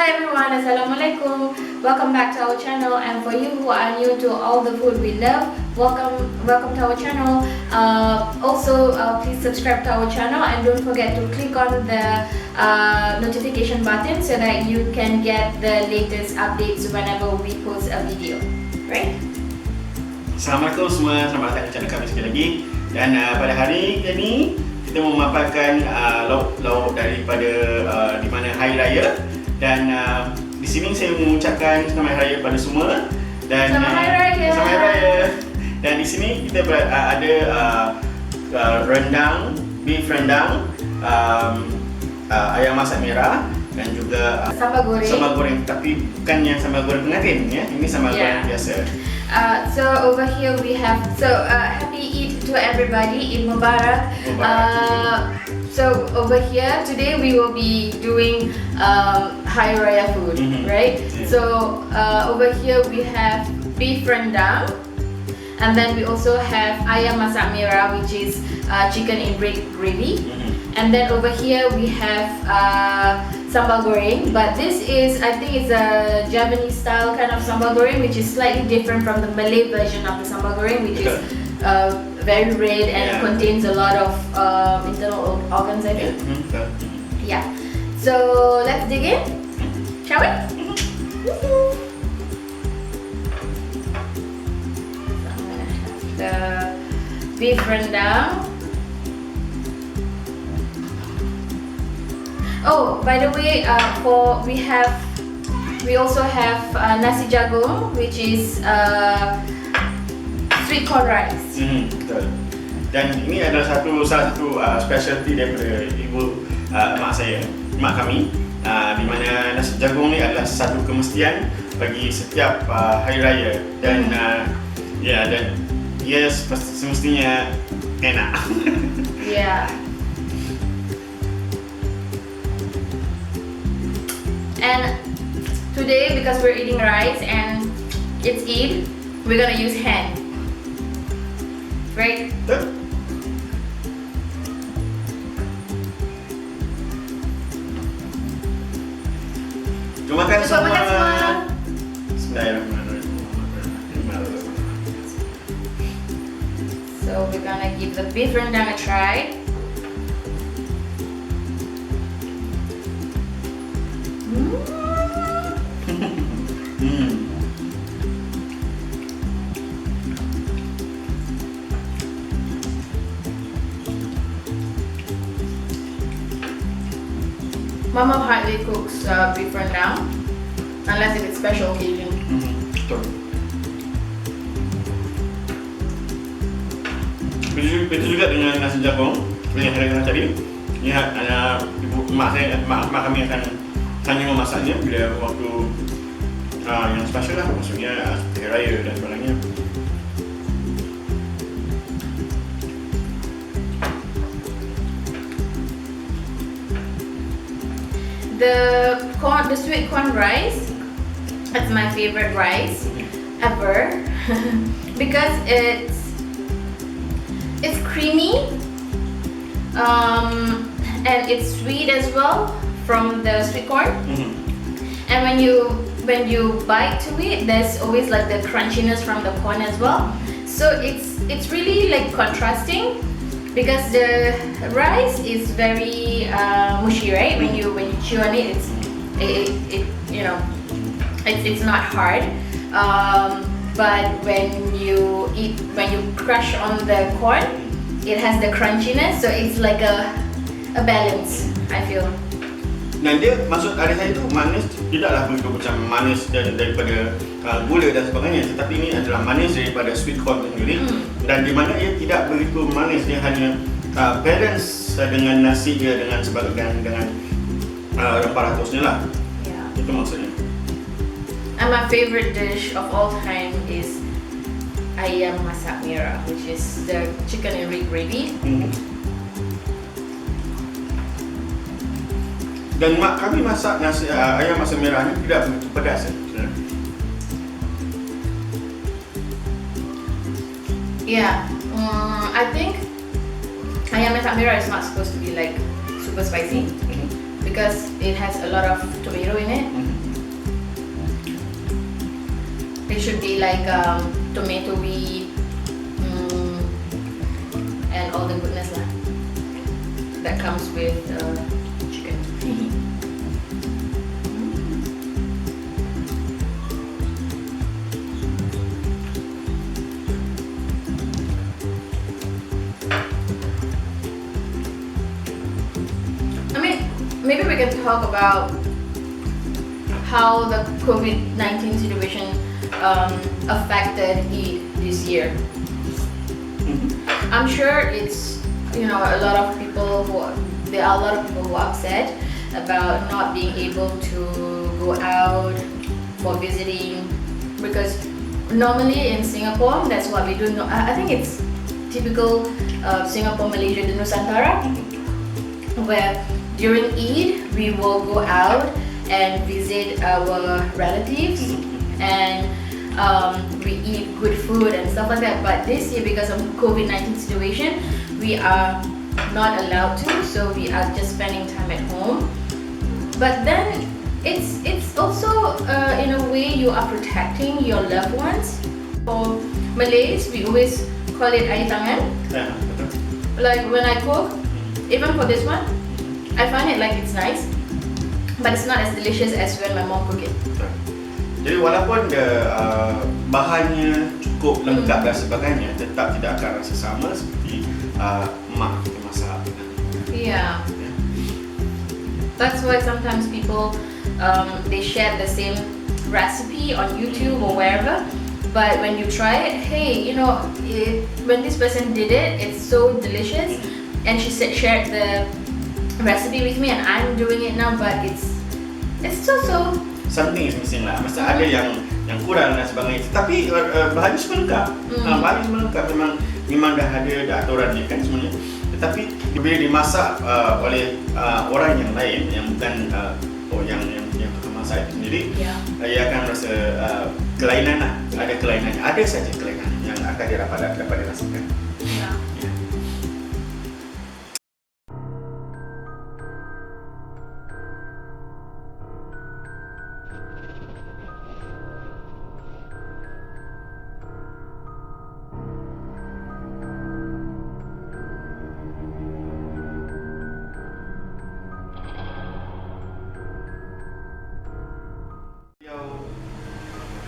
Hi everyone, Assalamualaikum. Welcome back to our channel, and for you who are new to all the food we love, welcome to our channel. Also, please subscribe to our channel and don't forget to click on the notification button so that you can get the latest updates whenever we post a video. Right? Assalamualaikum semua, selamat datang ke channel kami sekali lagi. Dan pada hari ini kita memaparkan lauk daripada di mana Hari Raya. Dan di sini saya mengucapkan selamat Hari Raya pada semua. Dan Selamat Hari Raya. Selamat Hari Raya. Dan di sini kita ada rendang, beef rendang, ayam masak merah dan juga sambal goreng. Sambal goreng, tapi bukan yang sambal goreng pengantin ya. Ini sambal goreng biasa. So over here we have happy Eid to everybody, Eid Mubarak. So over here today we will be doing Hari Raya food, right? So over here we have beef rendang, and then we also have ayam masak merah, which is chicken in red gravy, and then over here we have sambal goreng, but this is, I think it's a Javanese style kind of sambal goreng, which is slightly different from the Malay version of the sambal goreng, which is very red and contains a lot of internal organs, I think. Yeah. So let's dig in, shall we? So I'm gonna have the beef rendang. Oh, by the way, we also have nasi jagung, which is sweet corn rice. Betul. Dan ini adalah salah satu specialty daripada ibu mak kami, di mana nasi jagung ni adalah satu kemestian bagi setiap hari raya, dan dan ia semestinya enak. Yeah. And today, because we're eating rice and it's Eid, we're gonna use hand. Right? Makan semua. Makan semua. Bismillahirrahmanirrahim. So we're gonna give the beef rendang a try. Mama hardly cooks beef rendang unless if it's special occasion. Betul. Begitu juga dengan nasi jagung yang saya katakan tadi. Lihat, mak kami akan hanya memasaknya bila waktu yang spesial lah, maksudnya Hari Raya dan sebagainya. The sweet corn rice, that's my favorite rice ever because it's creamy and it's sweet as well from the sweet corn. And when you bite to it, there's always like the crunchiness from the corn as well. So it's really like contrasting, because the rice is very mushy, right? When you chew on it, it's not hard. But when you crush on the corn, it has the crunchiness. So it's like a balance, I feel. Dan dia, maksud dari saya itu manis tidaklah begitu macam manis daripada gula dan sebagainya, tetapi ini adalah manis daripada sweet corn sendiri, dan di mana ia tidak begitu manis, dia hanya balance dengan nasi dia dengan rempah ratusnya lah. Itu maksudnya. And my favorite dish of all time is ayam masak merah, which is the chicken in red gravy. Dan mak kami masak nasi ayam masak merah ni tidak begitu pedas. Yeah, I think ayam masak merah is not supposed to be like super spicy because it has a lot of tomato in it. should be like tomatoey and all the goodness lah that comes with chicken. I mean, maybe we can talk about how the COVID-19 situation affected Eid this year. I'm sure it's, you know, there are a lot of people who are upset about not being able to go out for visiting, because normally in Singapore that's what we do. I think it's typical of Singapore, Malaysia, the Nusantara, where during Eid we will go out and visit our relatives and we eat good food and stuff like that. But this year, because of COVID-19 situation, we are not allowed to, so we are just spending time at home. But then it's also in a way you are protecting your loved ones. For Malays, we always call it air tangan. Yeah, betul. Like when I cook, even for this one, I find it like it's nice, but it's not as delicious as when my mom cook it. Jadi walaupun dia bahannya cukup lengkap dan sebagainya, tetap tidak akan rasa sama seperti mak kita masak. Yeah. That's why sometimes people they share the same recipe on YouTube or wherever, but when you try it, hey, you know, when this person did it, it's so delicious, and she shared the recipe with me, and I'm doing it now, but it's so something is missing lah. Mesti ada yang kurang dan sebagainya. Tapi bahannya semua lengkap. Bahannya semua lengkap, memang dah ada aturannya kan semuanya. Tetapi bila dimasak oleh orang yang lain yang bukan yang tukang masak itu sendiri, ia akan rasa kelainan lah. Ada kelainannya. Ada saja kelainan yang akan dapat dirasakan. Yeah.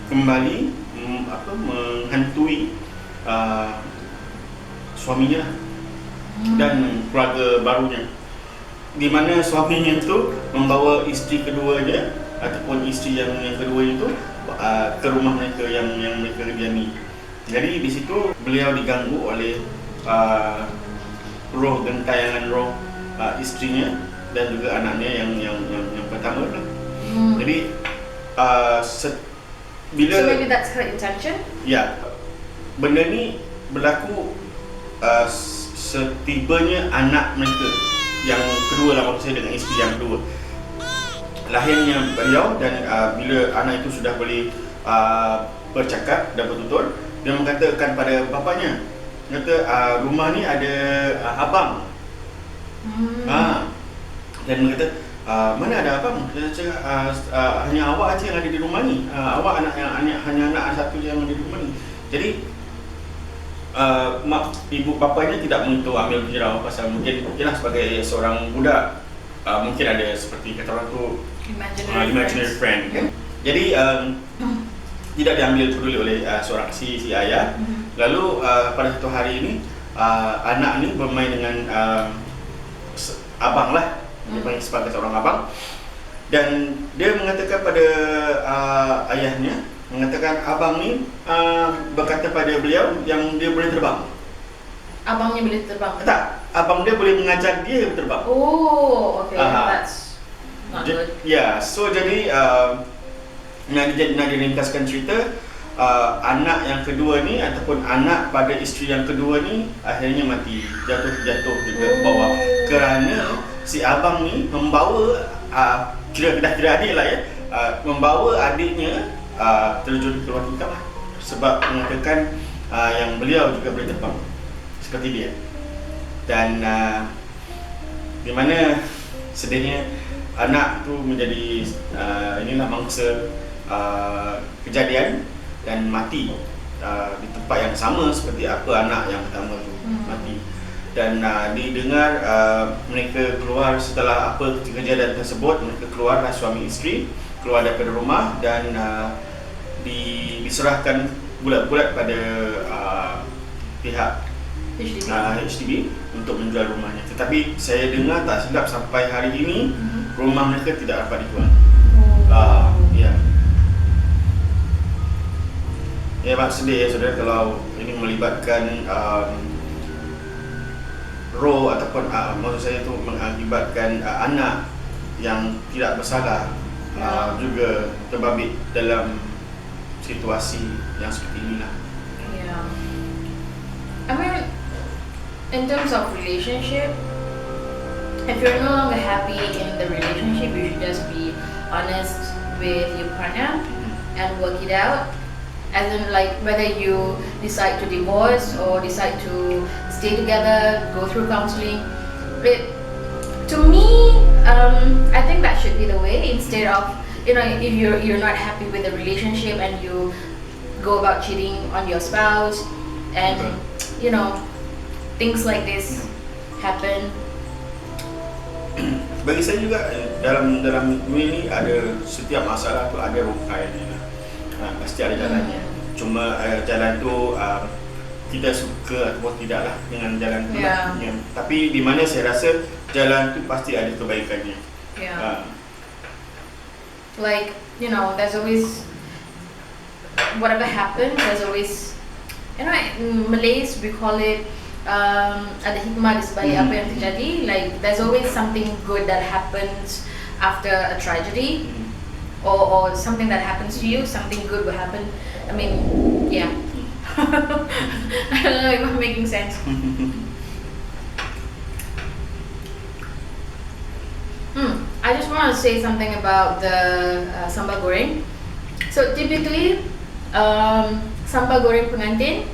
Kembali menghantui suaminya dan keluarga barunya, di mana suaminya itu membawa isteri keduanya ataupun isteri yang kedua itu ke rumah mereka yang mereka diami. Jadi di situ beliau diganggu oleh roh gentayangan roh isterinya dan juga anaknya yang pertama. Jadi bila, so maybe that's her intention? Ya, benda ni berlaku setibanya anak mereka yang kedua lah, maksud saya dengan isteri yang kedua. Lahirnya beliau dan bila anak itu sudah boleh bercakap dan bertutur, dia mengatakan pada bapanya, kata rumah ni ada abang. Dan dia kata, mana ada abang? Dia cakap hanya awak aja yang ada di rumah ni. Awak hanya anak satu yang ada di rumah ni. Jadi ibu bapanya tidak begitu ambil kira pasal mungkin sebagai seorang budak mungkin ada seperti kata orang tu imaginary friend kan. Jadi tidak diambil peduli oleh seorang si ayah. Lalu pada satu hari ini anak ni bermain dengan abang lah. Dia panggil sebagai seorang abang, dan dia mengatakan pada ayahnya, mengatakan abang ni berkata pada beliau yang dia boleh terbang. Abangnya boleh terbang? Tak, abang dia boleh mengajar dia terbang. Oh, okay, that's not good. Ya, so jadi nak diringkaskan cerita, anak yang kedua ni ataupun anak pada isteri yang kedua ni akhirnya mati, jatuh juga ke bawah kerana si abang ni membawa kira adik lah ya, membawa adiknya terjun ke luar tingkap lah, sebab mengatakan yang beliau juga boleh terbang seperti dia. Dan di mana sedihnya anak tu menjadi inilah mangsa kejadian dan mati di tempat yang sama seperti apa anak yang pertama tu mati. Dan didengar mereka keluar setelah kejadian tersebut, mereka keluarlah suami isteri keluar daripada rumah dan diserahkan bulat-bulat pada pihak HDB untuk menjual rumahnya. Tetapi saya dengar tak silap sampai hari ini rumah mereka tidak dapat dijual. Ya, mak sedih ya saudara kalau ini melibatkan roh ataupun maksud saya tu mengakibatkan anak yang tidak bersalah juga terbabit dalam situasi yang seperti inilah. I mean, in terms of relationship, if you're no longer happy in the relationship, you should just be honest with your partner and work it out. As in, like, whether you decide to divorce or decide to stay together, go through counseling. To me, I think that should be the way. Instead of, if you're not happy with the relationship and you go about cheating on your spouse, and things like this happen. Bagi saya juga dalam dunia ni ada setiap masalah tu ada rukainya. Pasti ada jalannya. Cuma jalan tu kita suka atau tidaklah dengan jalan tu. Tapi di mana saya rasa jalan tu pasti ada kebaikannya. Like, there's always, whatever happens, there's always, in Malays we call it ada hikmah di sebalik apa yang terjadi. Like, there's always something good that happens after a tragedy. Or something that happens to you, something good will happen. I mean, yeah. I don't know if I'm making sense. I just want to say something about the sambal goreng. So typically, sambal goreng pengantin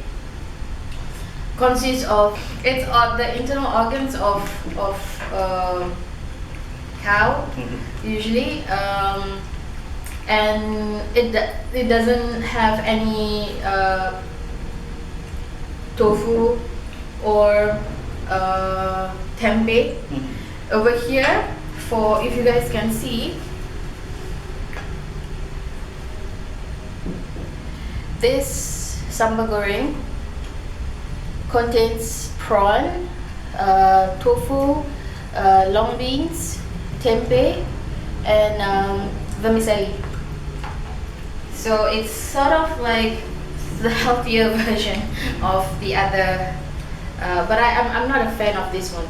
consists of the internal organs of cow usually. And it doesn't have any tofu or tempeh. Over here, if you guys can see, this sambal goreng contains prawn, tofu, long beans, tempeh, and vermicelli. So it's sort of like the healthier version of the other, but I'm not a fan of this one.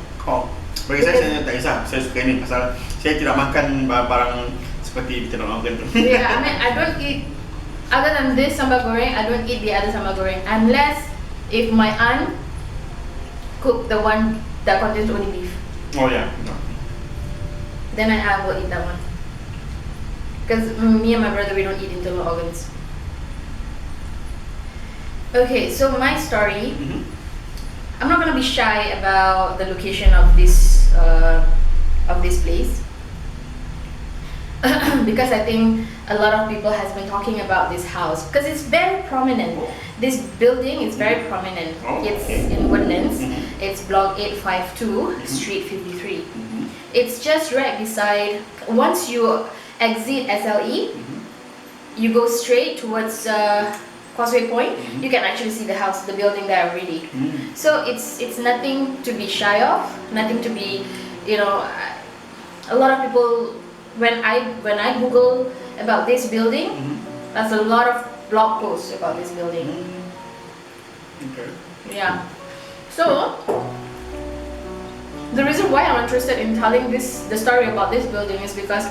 Bagi saya tak kisah. Saya suka ini pasal saya tidak makan barang seperti kita nak makan tu. Yeah, I mean, I don't eat, other than this sambal goreng, I don't eat the other sambal goreng unless if my aunt cook the one that contains only beef. Oh yeah. Then I will eat that one. Because me and my brother, we don't eat internal organs. Okay, so my story, I'm not gonna be shy about the location of this place because I think a lot of people has been talking about this house because it's very prominent. This building is very prominent. It's in Woodlands. It's block 852, Street 53. It's just right beside. Once you exit SLE, you go straight towards Causeway Point. You can actually see the house, the building there already. So it's nothing to be shy of, nothing to be, a lot of people, when I Google about this building, there's a lot of blog posts about this building. Okay. Yeah. So the reason why I'm interested in telling the story about this building is because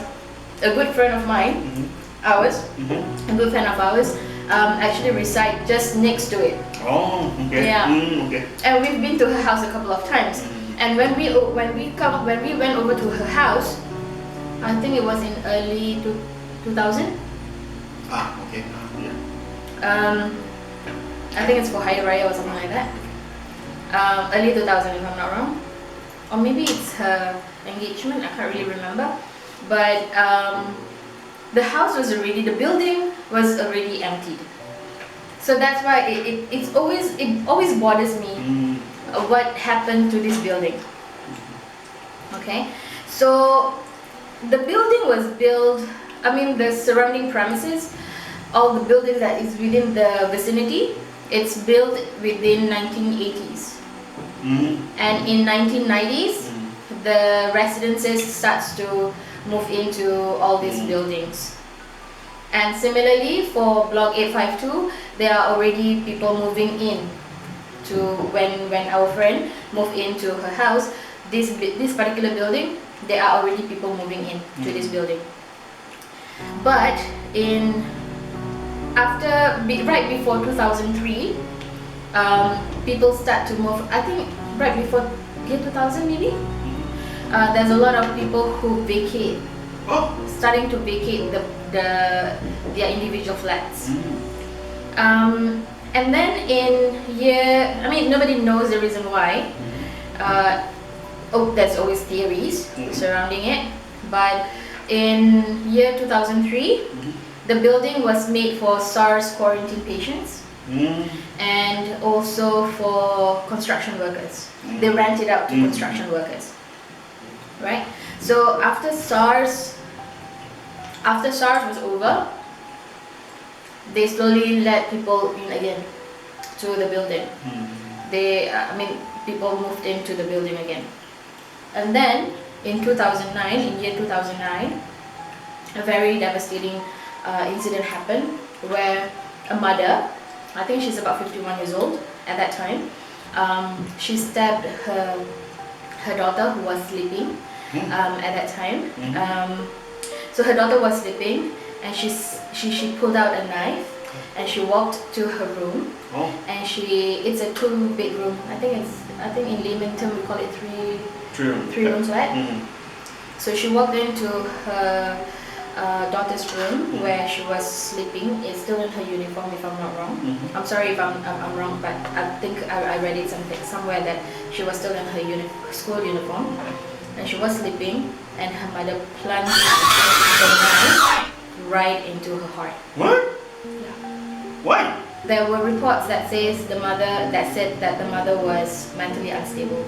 a good friend of mine, a good friend of ours, actually reside just next to it. Oh, okay. Yeah. Okay. And we've been to her house a couple of times. And when we went over to her house, I think it was in early 2000. Okay. Yeah. I think it's for Raya or something like that. Early 2000, if I'm not wrong, or maybe it's her engagement. I can't really remember. But the house was already, the building was already emptied. So that's why it always bothers me what happened to this building. Okay, so the building was built, I mean the surrounding premises, all the buildings that is within the vicinity, it's built within 1980s. And in 1990s, the residences starts to move into all these buildings. And similarly for block 852, there are already people moving in to when our friend moved into her house, this particular building, there are already people moving in to this building. But right before 2003, people start to move, I think right before year 2000 maybe, there's a lot of people who vacate, starting to vacate their individual flats. And then nobody knows the reason why. There's always theories surrounding it, but in year 2003, the building was made for SARS quarantine patients and also for construction workers. They rent it out to construction workers, right? So after SARS was over, they slowly let people in again to the building. People moved into the building again. And then in year 2009, a very devastating incident happened where a mother, I think she's about 51 years old at that time, she stabbed her daughter who was sleeping at that time. So her daughter was sleeping, and she pulled out a knife and she walked to her room. And it's a 2-bedroom. I think in layman term we call it three room flat. So she walked into her daughter's room where she was sleeping. It's still in her uniform, if I'm not wrong. I'm sorry if I'm wrong, but I think I read it somewhere that she was still in her school uniform, and she was sleeping, and her mother plunged the knife right into her heart. What? Yeah. Why? There were reports that said that the mother was mentally unstable.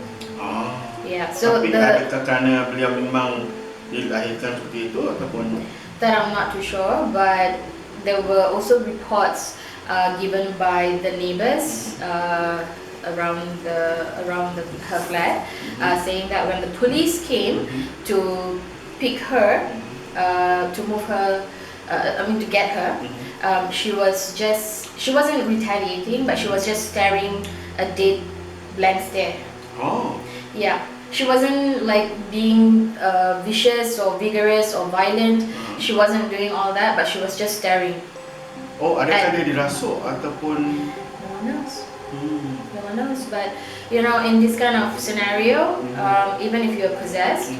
Yeah. So adakah kerana beliau memang dilahirkan seperti itu ataupun? That I'm not too sure, but there were also reports given by the neighbors around her flat, saying that when the police came to pick her, to move her, to get her, she wasn't retaliating, but she was just staring a dead blank stare. Yeah. She wasn't like being vicious or vigorous or violent. She wasn't doing all that, but she was just staring. Adakah dia dirasuk ataupun? No one knows. No one knows. But in this kind of scenario, even if you're possessed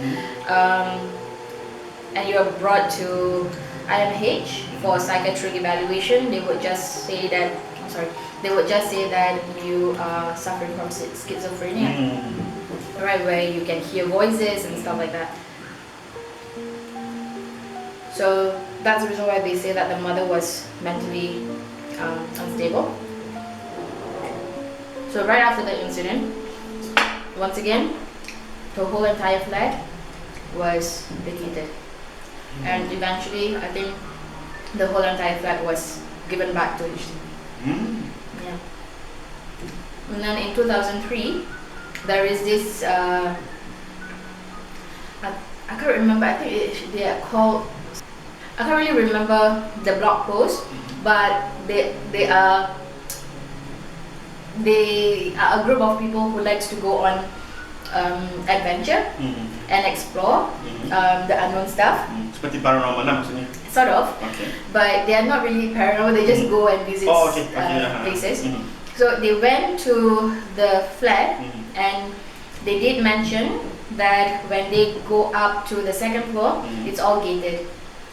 and you're brought to IMH for psychiatric evaluation, they would just say that you are suffering from schizophrenia. Right, where you can hear voices and stuff like that. So that's the reason why they say that the mother was mentally unstable. So right after the incident, once again, the whole entire flat was vacated, and eventually, I think the whole entire flat was given back to HDB. Yeah. And then in 2003. There is this, I can't remember, I think they are called, I can't really remember the blog post, but they are a group of people who likes to go on adventure and explore the unknown stuff. Seperti paranormal lah maksudnya? Sort of, but they are not really paranormal, they just go and visit places. So they went to the flat, and they did mention that when they go up to the second floor, it's all gated.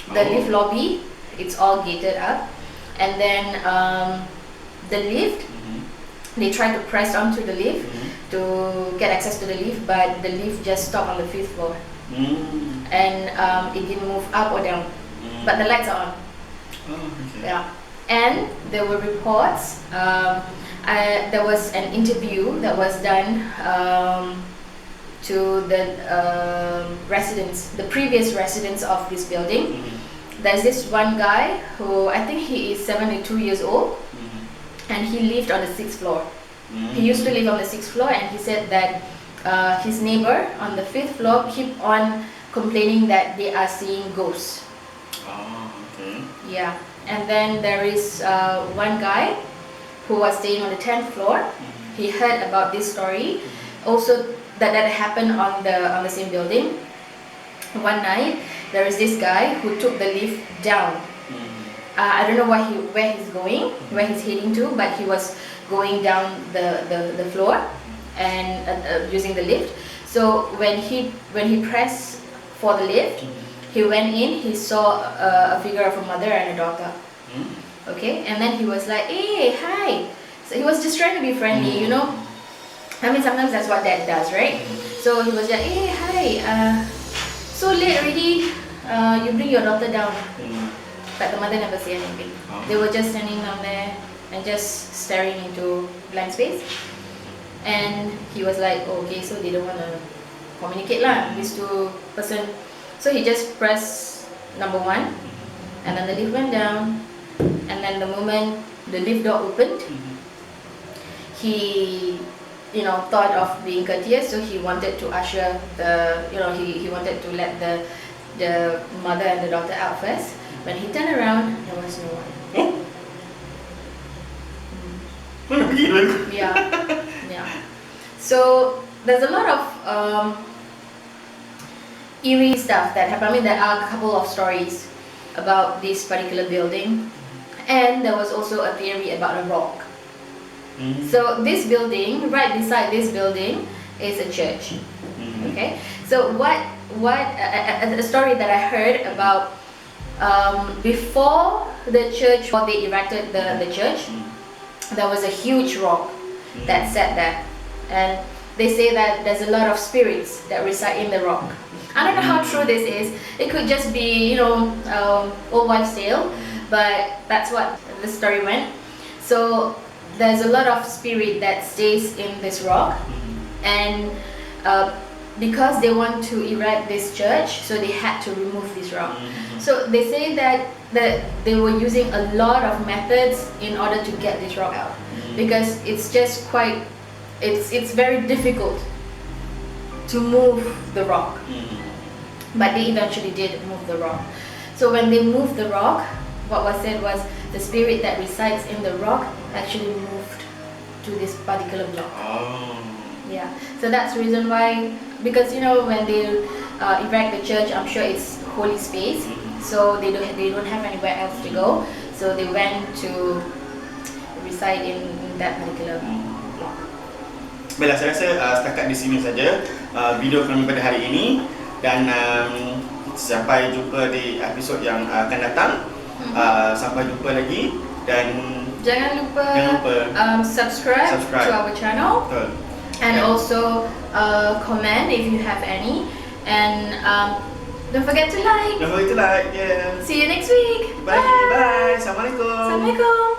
The lift lobby, it's all gated up, and then the lift, they tried to press onto the lift to get access to the lift, but the lift just stopped on the 5th floor, and it didn't move up or down, but the lights are on. Yeah. and there were reports. There was an interview that was done to the residents, the previous residents of this building. There's this one guy who I think he is 72 years old, and he lived on the 6th floor. He used to live on the 6th floor, and he said that his neighbor on the 5th floor keep on complaining that they are seeing ghosts. Oh, okay. Yeah, and then there is one guy who was staying on the 10th floor. He heard about this story, also that happened on the same building. One night, there is this guy who took the lift down. I don't know where he's going, where he's heading to, but he was going down the floor and using the lift. So when he pressed for the lift, he went in. He saw a figure of a mother and a daughter. Okay, and then he was like, "Hey, hi." So he was just trying to be friendly, you know. I mean, sometimes that's what dad does, right? So he was like, "Hey, hi. So late already. You bring your daughter down." But the mother never said anything. They were just standing down there and just staring into blank space. And he was like, oh, okay, so they don't want to communicate lah, these two person. So he just pressed number 1, and then the lift went down. And then the moment the lift door opened, he, you know, thought of being courteous, so he wanted to usher the, you know, he wanted to let the mother and the daughter out first. When he turned around, there was no one. Yeah, yeah. So there's a lot of eerie stuff that happened. I mean, there are a couple of stories about this particular building, and there was also a theory about a rock. So this building, right beside this building, is a church. Okay. So a story that I heard about before the church, before they erected the church, there was a huge rock that sat there, and they say that there's a lot of spirits that reside in the rock. I don't know how true this is. It could just be, you know, old wives' tale, but that's what the story went. So there's a lot of spirit that stays in this rock, and because they want to erect this church, so they had to remove this rock. So they say that they were using a lot of methods in order to get this rock out, because it's just quite, it's very difficult to move the rock. But they eventually did move the rock. So when they moved the rock, what was said was the spirit that resides in the rock actually moved to this particular block. Yeah, so that's the reason why, because you know, when they erect the church, I'm sure it's holy space, so they don't have anywhere else to go, so they went to reside in that particular block. Baiklah, saya rasa setakat di sini saja video kami pada hari ini, dan sampai jumpa di episod yang akan datang. Sampai jumpa lagi, dan jangan lupa subscribe to our channel. Betul. And also comment if you have any, and don't forget to like. Don't forget to like. Yeah. See you next week. Bye. Bye. Assalamualaikum. Assalamualaikum.